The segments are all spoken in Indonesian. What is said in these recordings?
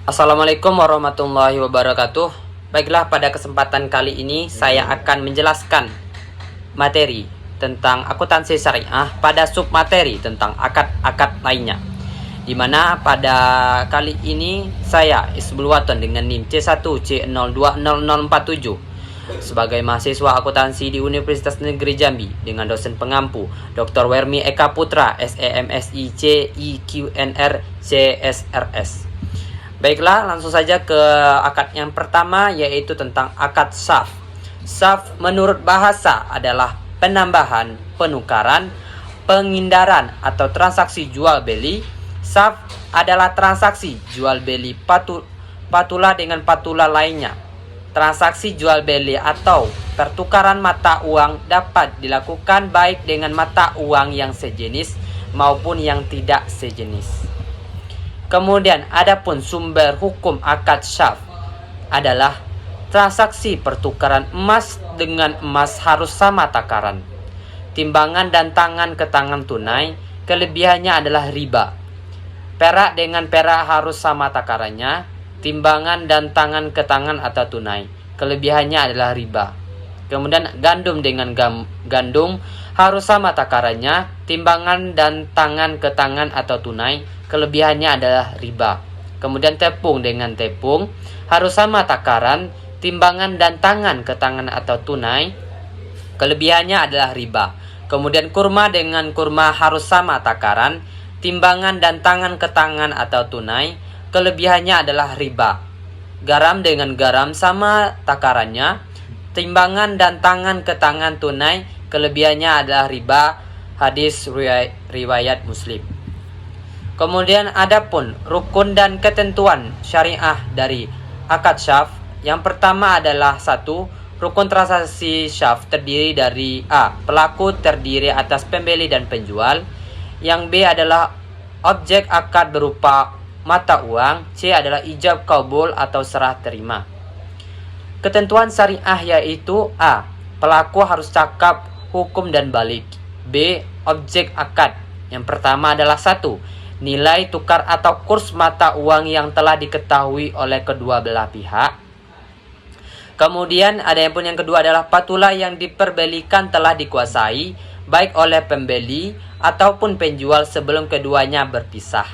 Assalamualaikum warahmatullahi wabarakatuh. Baiklah, pada kesempatan kali ini saya akan menjelaskan materi tentang akuntansi syariah pada submateri tentang akad-akad lainnya. Di mana pada kali ini saya Isbul Waton dengan NIM C1C020047 sebagai mahasiswa akuntansi di Universitas Negeri Jambi dengan dosen pengampu Dr. Wermi Eka Putra SEMSI CIQNR CSRS. Baiklah, langsung saja ke akad yang pertama, yaitu tentang akad syaf. Syaf menurut bahasa adalah penambahan, penukaran, pengindaran atau transaksi jual beli. Syaf adalah transaksi jual beli patula dengan patula lainnya. Transaksi jual beli atau pertukaran mata uang dapat dilakukan baik dengan mata uang yang sejenis maupun yang tidak sejenis. Kemudian adapun sumber hukum akad syaf adalah transaksi pertukaran emas dengan emas harus sama takaran. Timbangan dan tangan ke tangan tunai, kelebihannya adalah riba. Perak dengan perak harus sama takarannya. Timbangan dan tangan ke tangan atau tunai, kelebihannya adalah riba. Kemudian gandum dengan gandum harus sama takarannya. Timbangan dan tangan ke tangan atau tunai, kelebihannya adalah riba. Kemudian tepung dengan tepung harus sama takaran. Timbangan dan tangan ke tangan atau tunai, kelebihannya adalah riba. Kemudian kurma dengan kurma harus sama takaran. Timbangan dan tangan ke tangan atau tunai, kelebihannya adalah riba. Garam dengan garam sama takarannya. Timbangan dan tangan ke tangan tunai, kelebihannya adalah riba. Hadis riwayat Muslim. Kemudian adapun rukun dan ketentuan syariah dari akad syaf. Yang pertama adalah 1. Rukun transaksi syaf terdiri dari A. Pelaku terdiri atas pembeli dan penjual. Yang B adalah objek akad berupa mata uang. C adalah ijab kabul atau serah terima. Ketentuan syariah yaitu A. Pelaku harus cakap, hukum dan balik. B. Objek akad. Yang pertama adalah 1. Nilai tukar atau kurs mata uang yang telah diketahui oleh kedua belah pihak. Kemudian ada yang kedua adalah patula yang diperbelikan telah dikuasai baik oleh pembeli ataupun penjual sebelum keduanya berpisah.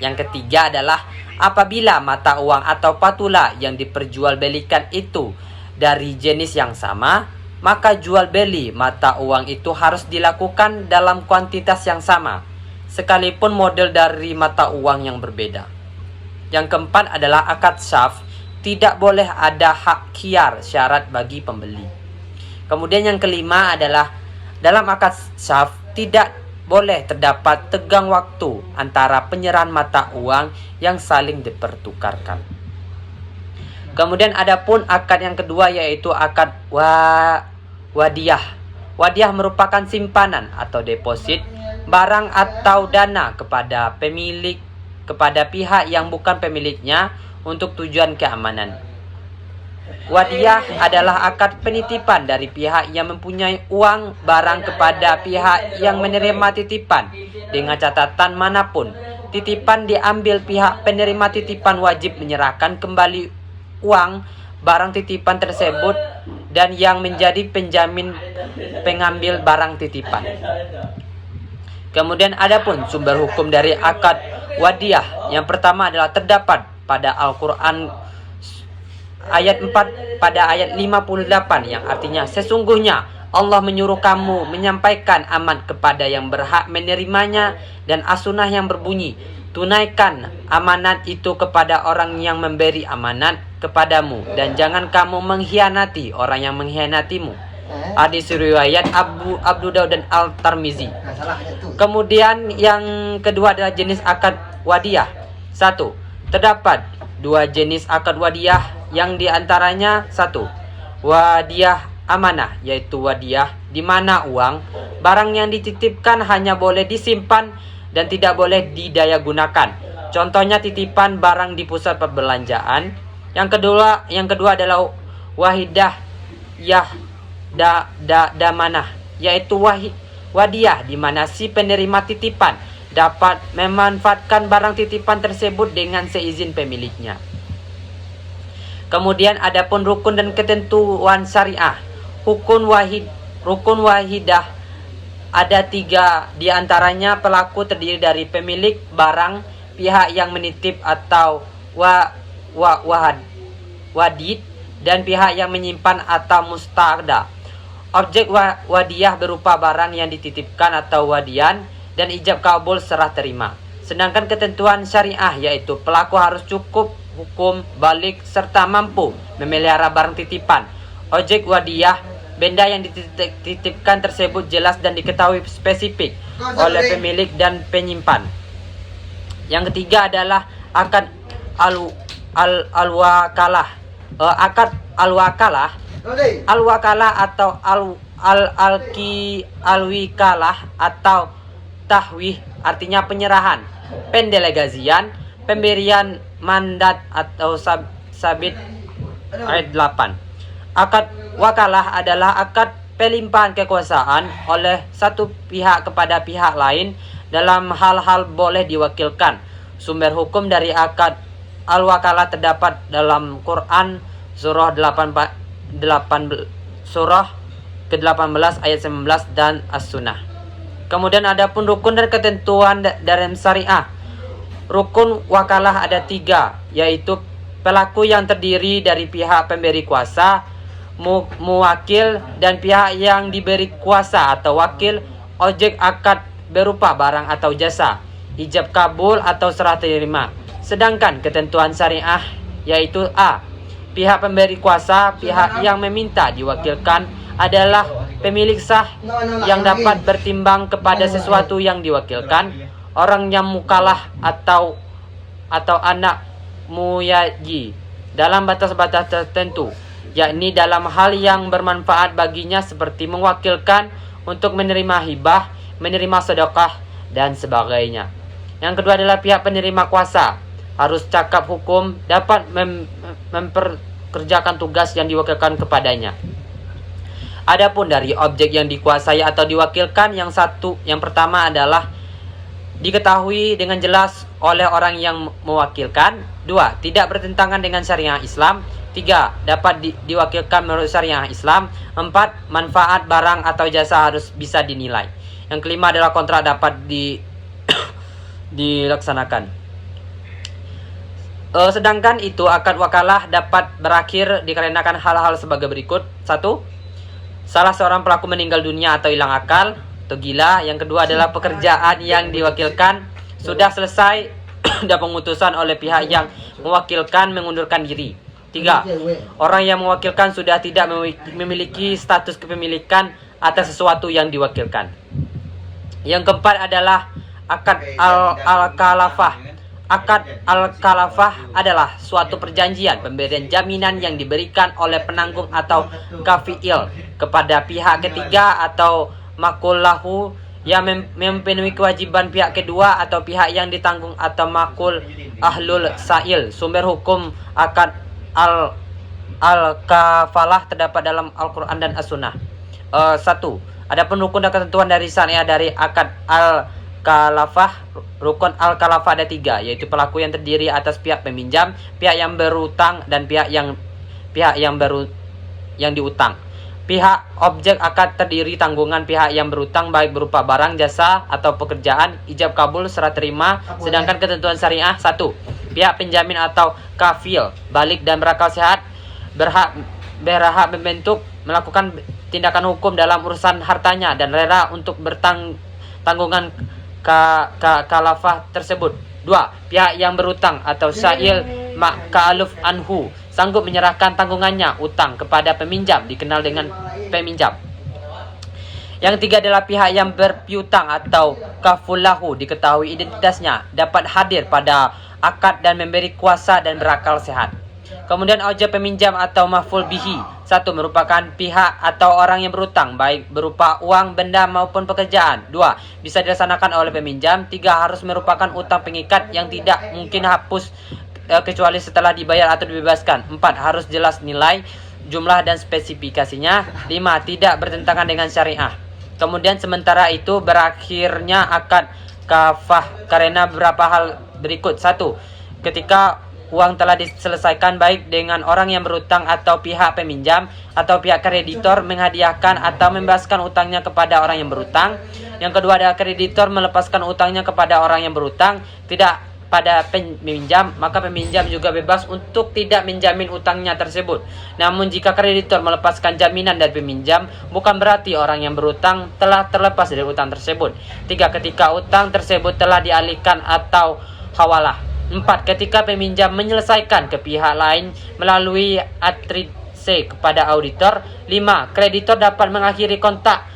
Yang ketiga adalah apabila mata uang atau patula yang diperjualbelikan itu dari jenis yang sama, maka jual beli mata uang itu harus dilakukan dalam kuantitas yang sama, sekalipun model dari mata uang yang berbeda. Yang keempat adalah akad syaf tidak boleh ada hak khiyar syarat bagi pembeli. Kemudian yang kelima adalah dalam akad syaf tidak boleh terdapat tegang waktu antara penyerahan mata uang yang saling dipertukarkan. Kemudian adapun akad yang kedua yaitu akad wadiyah. Wadiyah merupakan simpanan atau deposit barang atau dana kepada pemilik kepada pihak yang bukan pemiliknya untuk tujuan keamanan. Wadiyah adalah akad penitipan dari pihak yang mempunyai uang barang kepada pihak yang menerima titipan. Dengan catatan manapun titipan diambil, pihak penerima titipan wajib menyerahkan kembali uang barang titipan tersebut dan yang menjadi penjamin pengambil barang titipan. Kemudian adapun sumber hukum dari akad wadiyah, yang pertama adalah terdapat pada Al-Quran ayat 4 pada ayat 58 yang artinya sesungguhnya Allah menyuruh kamu menyampaikan amanat kepada yang berhak menerimanya dan as-sunnah yang berbunyi tunaikan amanat itu kepada orang yang memberi amanat kepadamu dan jangan kamu mengkhianati orang yang mengkhianatimu. Hadis riwayat Abu Daud dan Al-Tirmizi. Kemudian yang kedua adalah jenis akad wadiyah. 1. Terdapat 2 jenis akad wadiyah yang diantaranya 1. Wadiyah amanah, yaitu wadiyah di mana uang barang yang dititipkan hanya boleh disimpan dan tidak boleh didaya gunakan. Contohnya titipan barang di pusat perbelanjaan. Yang kedua adalah wahidah damanah, yaitu wadiyah di mana si penerima titipan dapat memanfaatkan barang titipan tersebut dengan seizin pemiliknya. Kemudian adapun rukun dan ketentuan syariah. Rukun wahidah ada 3, di antaranya pelaku terdiri dari pemilik barang, pihak yang menitip atau wadid, dan pihak yang menyimpan atau mustada. Objek wadiyah berupa barang yang dititipkan atau wadian dan ijab kabul serah terima. Sedangkan ketentuan syariah yaitu pelaku harus cukup hukum, balik, serta mampu memelihara barang titipan. Objek wadiyah, benda yang dititipkan tersebut jelas dan diketahui spesifik oleh pemilik dan penyimpan. Yang ketiga adalah akad al-wakalah. Akad al-wakalah, atau al-wikalah atau tahwih artinya penyerahan, pendelegasian, pemberian mandat atau sabit ayat 8. Akad wakalah adalah akad pelimpahan kekuasaan oleh satu pihak kepada pihak lain dalam hal-hal boleh diwakilkan. Sumber hukum dari akad al-wakalah terdapat dalam Quran surah ke-18 ayat 19 dan As-Sunnah. Kemudian adapun rukun dan ketentuan dalam syariah. Rukun wakalah ada 3, yaitu pelaku yang terdiri dari pihak pemberi kuasa, muwakil, dan pihak yang diberi kuasa atau wakil. Objek akad berupa barang atau jasa, ijab kabul atau serah terima. Sedangkan ketentuan syariah yaitu A. Pihak pemberi kuasa, pihak yang meminta diwakilkan adalah pemilik sah yang dapat bertimbang kepada sesuatu yang diwakilkan, orang yang mukalah atau anak muyaji dalam batas-batas tertentu, yakni dalam hal yang bermanfaat baginya seperti mewakilkan untuk menerima hibah, menerima sedekah, dan sebagainya. Yang kedua adalah pihak penerima kuasa harus cakap hukum, dapat memperkerjakan tugas yang diwakilkan kepadanya. Adapun dari objek yang dikuasai atau diwakilkan, yang pertama adalah diketahui dengan jelas oleh orang yang mewakilkan. 2. Tidak bertentangan dengan syariah Islam. 3. Dapat diwakilkan menurut syariah Islam. 4. Manfaat barang atau jasa harus bisa dinilai. Yang kelima adalah kontrak dapat dilaksanakan. Sedangkan itu akad wakalah dapat berakhir dikarenakan hal-hal sebagai berikut. 1. Salah seorang pelaku meninggal dunia atau hilang akal atau gila. Yang kedua adalah pekerjaan yang diwakilkan sudah selesai dan pengutusan oleh pihak yang mewakilkan mengundurkan diri. 3. Orang yang mewakilkan sudah tidak memiliki status kepemilikan atas sesuatu yang diwakilkan. Yang keempat adalah akad al-kalafah. Akad al-kalafah adalah suatu perjanjian pemberian jaminan yang diberikan oleh penanggung atau kafiil kepada pihak ketiga atau makul lahu yang memenuhi kewajiban pihak kedua atau pihak yang ditanggung atau makul ahlul sa'il. Sumber hukum akad al-kafalah terdapat dalam Al-Quran dan As-Sunnah. 1. Adapun rukun dan ketentuan dari syariah dari akad al-kalafah. Rukun al-kalafah ada 3, yaitu pelaku yang terdiri atas pihak peminjam, pihak yang berutang, dan pihak yang diutang. Pihak objek akad terdiri tanggungan pihak yang berutang baik berupa barang, jasa, atau pekerjaan, ijab kabul, serah terima. Sedangkan ketentuan syariah. 1. Pihak penjamin atau kafil balik dan berakal sehat berhak membentuk, melakukan tindakan hukum dalam urusan hartanya dan rela untuk bertanggungan kalafah tersebut. 2. Pihak yang berutang atau sa'il ma'ka'aluf anhu sanggup menyerahkan tanggungannya utang kepada peminjam, dikenal dengan peminjam. Yang ketiga adalah pihak yang berpiutang atau kafulahu, diketahui identitasnya, dapat hadir pada akad dan memberi kuasa dan berakal sehat. Kemudian objek peminjam atau maf'ul bihi. 1. Merupakan pihak atau orang yang berutang baik berupa uang, benda maupun pekerjaan. 2. Bisa dilaksanakan oleh peminjam. 3. Harus merupakan utang pengikat yang tidak mungkin hapus kecuali setelah dibayar atau dibebaskan. 4. Harus jelas nilai, jumlah dan spesifikasinya. 5. Tidak bertentangan dengan syariah. Kemudian sementara itu berakhirnya akad kafah karena beberapa hal berikut. 1. Ketika uang telah diselesaikan baik dengan orang yang berutang atau pihak peminjam atau pihak kreditor menghadiahkan atau membebaskan utangnya kepada orang yang berutang. Yang kedua adalah kreditor melepaskan utangnya kepada orang yang berutang, tidak pada peminjam, maka peminjam juga bebas untuk tidak menjamin utangnya tersebut. Namun jika kreditor melepaskan jaminan dari peminjam, bukan berarti orang yang berutang telah terlepas dari utang tersebut. 3. Ketika utang tersebut telah dialihkan atau hawalah. 4. Ketika peminjam menyelesaikan ke pihak lain melalui atrise kepada auditor. 5. Kreditor dapat mengakhiri kontak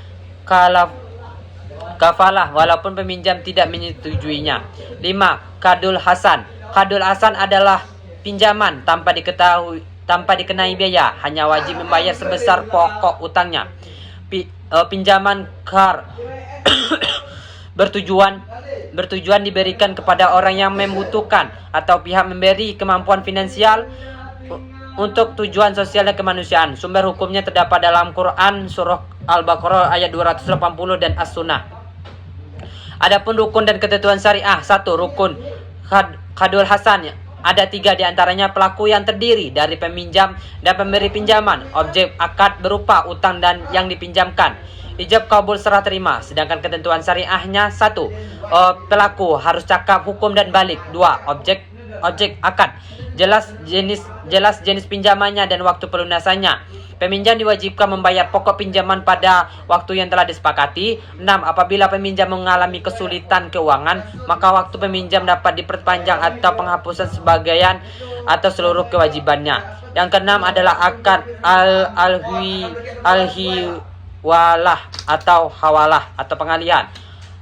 kafalah walaupun peminjam tidak menyetujuinya. 5. Kadul Hasan. Kadul Hasan adalah pinjaman tanpa dikenai biaya, hanya wajib membayar sebesar pokok utangnya. Pinjaman kar bertujuan diberikan kepada orang yang membutuhkan atau pihak memberi kemampuan finansial untuk tujuan sosial dan kemanusiaan. Sumber hukumnya terdapat dalam Quran surah Al-Baqarah ayat 280 dan As-Sunnah. Adapun rukun dan ketentuan syariah. 1. Rukun Kadul Hasan. Ada 3 diantaranya pelaku yang terdiri dari peminjam dan pemberi pinjaman, objek akad berupa utang dan yang dipinjamkan, ijab kabul serah terima. Sedangkan ketentuan syariahnya. 1. Pelaku harus cakap hukum dan balik. 2. Objek akad, jelas jenis pinjamannya dan waktu pelunasannya. Peminjam diwajibkan membayar pokok pinjaman pada waktu yang telah disepakati. 6. Apabila peminjam mengalami kesulitan keuangan, maka waktu peminjam dapat diperpanjang atau penghapusan sebagian atau seluruh kewajibannya. Yang keenam adalah akad al-hiwalah atau hawalah atau pengalihan.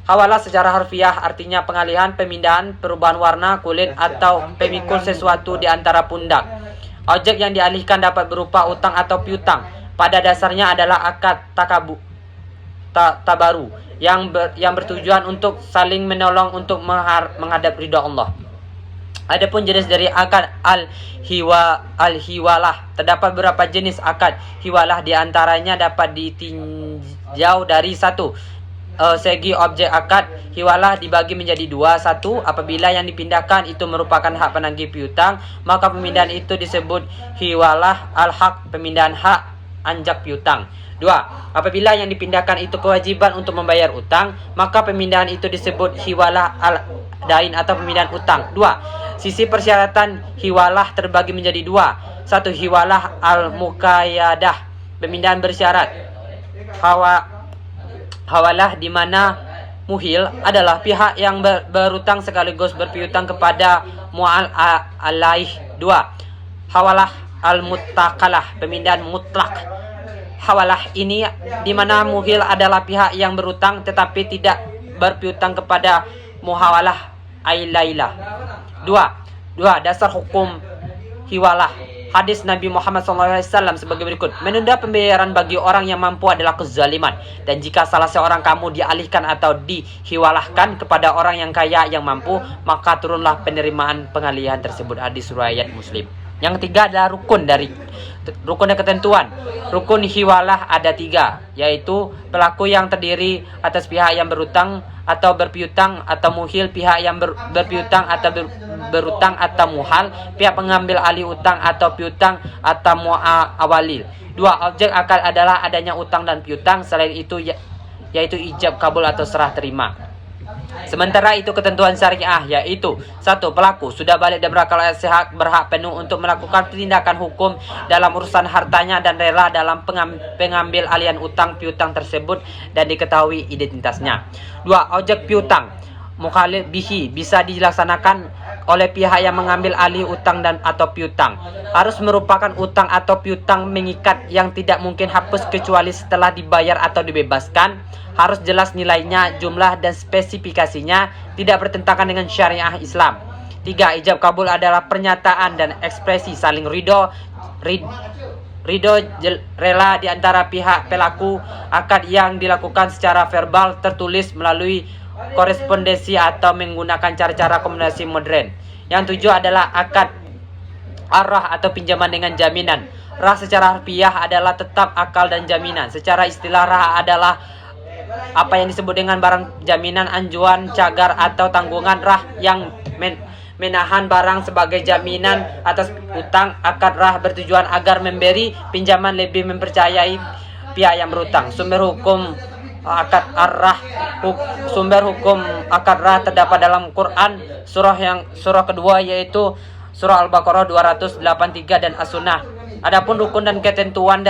Hawalah secara harfiah artinya pengalihan, pemindahan, perubahan warna, kulit, atau pemikul sesuatu di antara pundak. Objek yang dialihkan dapat berupa utang atau piutang. Pada dasarnya adalah akad tabaru yang bertujuan untuk saling menolong untuk menghadap ridha Allah. Adapun jenis dari akad al-hiwalah, terdapat beberapa jenis akad hiwalah, di antaranya dapat ditinjau dari 1. Segi objek akad hiwalah dibagi menjadi 2. 1. Apabila yang dipindahkan itu merupakan hak penagih piutang, maka pemindahan itu disebut hiwalah al-haq, pemindahan hak anjak piutang. 2. Apabila yang dipindahkan itu kewajiban untuk membayar utang, maka pemindahan itu disebut hiwalah al-dain atau pemindahan utang. 2. Sisi persyaratan hiwalah terbagi menjadi 2. 1. Hiwalah al-muqayyadah, pemindahan bersyarat. Hawalah di mana muhil adalah pihak yang berutang sekaligus berpiutang kepada mu'al alaih. 2. Hawalah al-muttaqalah, pemindahan mutlak. Hawalah ini di mana muhil adalah pihak yang berutang tetapi tidak berpiutang kepada muhawalah ailailah. 2. Dasar hukum hiwalah. Hadis Nabi Muhammad SAW sebagai berikut. Menunda pembayaran bagi orang yang mampu adalah kezaliman. Dan jika salah seorang kamu dialihkan atau dihiwalahkan kepada orang yang kaya yang mampu, maka turunlah penerimaan pengalihan tersebut. Hadis riwayat Muslim. Yang ketiga adalah rukun dan ketentuan. Rukun hiwalah ada 3, yaitu pelaku yang terdiri atas pihak yang berutang atau berpiutang atau muhil, pihak yang berpiutang atau berutang atau muhal, pihak pengambil alih utang atau piutang atau muawalil. 2. Objek akad adalah adanya utang dan piutang. Selain itu yaitu ijab kabul atau serah terima. Sementara itu ketentuan syariah yaitu 1. Pelaku sudah balik dan berakal sehat, berhak penuh untuk melakukan tindakan hukum dalam urusan hartanya dan rela dalam pengambil alihan utang piutang tersebut dan diketahui identitasnya. 2. Objek piutang mukhalif bihi bisa dilaksanakan oleh pihak yang mengambil alih utang dan atau piutang. Harus merupakan utang atau piutang mengikat yang tidak mungkin hapus kecuali setelah dibayar atau dibebaskan. Harus jelas nilainya, jumlah dan spesifikasinya, tidak bertentangan dengan syariah Islam. 3. Ijab kabul adalah pernyataan dan ekspresi saling ridho rela di antara pihak pelaku akad yang dilakukan secara verbal, tertulis, melalui korespondensi atau menggunakan cara-cara komunikasi modern. Yang 7 adalah akad arrah atau pinjaman dengan jaminan. Rah secara harfiah adalah tetap, akal dan jaminan. Secara istilah rah adalah apa yang disebut dengan barang jaminan, anjuan, cagar atau tanggungan rah yang menahan barang sebagai jaminan atas utang. Akad rah bertujuan agar memberi pinjaman lebih mempercayai pihak yang berutang. Sumber hukum akad rah terdapat dalam Quran surah kedua, yaitu surah Al-Baqarah 283 dan As-Sunnah. Adapun rukun dan ketentuan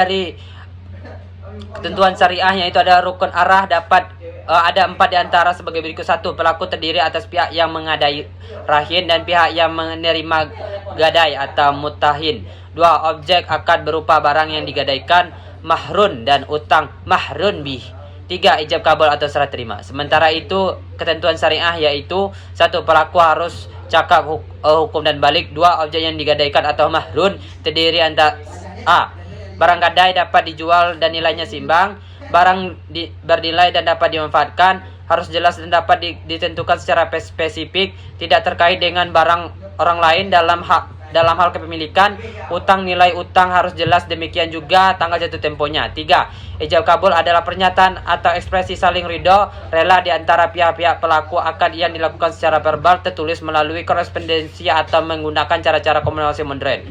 syariah, yaitu ada rukun arah dapat ada 4 diantara sebagai berikut. 1. Pelaku terdiri atas pihak yang mengadai rahin dan pihak yang menerima gadai atau mutahin. 2. Objek akad berupa barang yang digadaikan, mahrun dan utang, mahrun bih. 3. Ijab kabul atau serah terima. Sementara itu ketentuan syariah yaitu 1. Pelaku harus cakap hukum dan balik. 2. Objek yang digadaikan atau mahrun terdiri antara A. Barang gadai dapat dijual dan nilainya seimbang. Barang bernilai dan dapat dimanfaatkan, harus jelas dan dapat ditentukan secara spesifik, tidak terkait dengan barang orang lain dalam hal kepemilikan. Utang, nilai utang harus jelas, demikian juga tanggal jatuh temponya. 3. Ijab kabul adalah pernyataan atau ekspresi saling ridho rela di antara pihak-pihak pelaku akad yang dilakukan secara verbal, tertulis, melalui korespondensi atau menggunakan cara-cara komunikasi modern.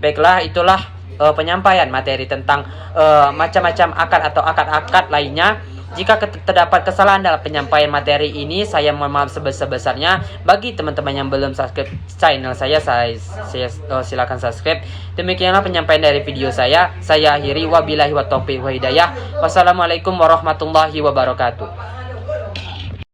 Baiklah, itulah penyampaian materi tentang macam-macam akad atau akad-akad lainnya. Jika terdapat kesalahan dalam penyampaian materi ini, saya mohon maaf sebesar-besarnya. Bagi teman-teman yang belum subscribe channel saya silakan subscribe. Demikianlah penyampaian dari video saya. Saya akhiri, wabillahi wa taufiq wa hidayah. Wassalamualaikum warahmatullahi wabarakatuh.